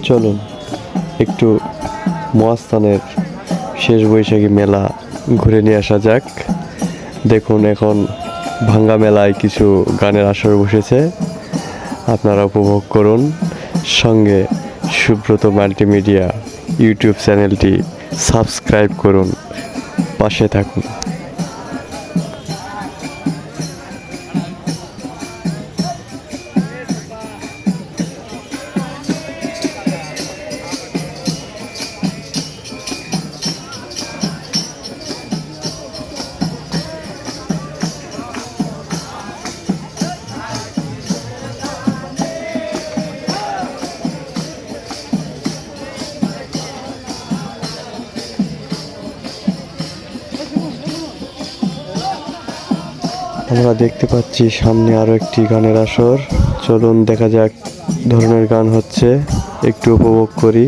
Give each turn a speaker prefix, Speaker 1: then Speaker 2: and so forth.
Speaker 1: চলুন একটু মহাস্থানের শেষ বৈশাখী মেলা ঘুরে নিয়ে আসা যাক। দেখুন এখন ভাঙ্গা মেলায় কিছু গানের আসর বসেছে, আপনারা উপভোগ করুন। সঙ্গে সুব্রত মাল্টিমিডিয়া ইউটিউব চ্যানেলটি সাবস্ক্রাইব করুন, পাশে থাকুন। আমরা দেখতে পাচ্ছি সামনে আরো একটি গানের আসর। চলুন দেখা যাক ধরনের গান হচ্ছে, একটু উপভোগ করি।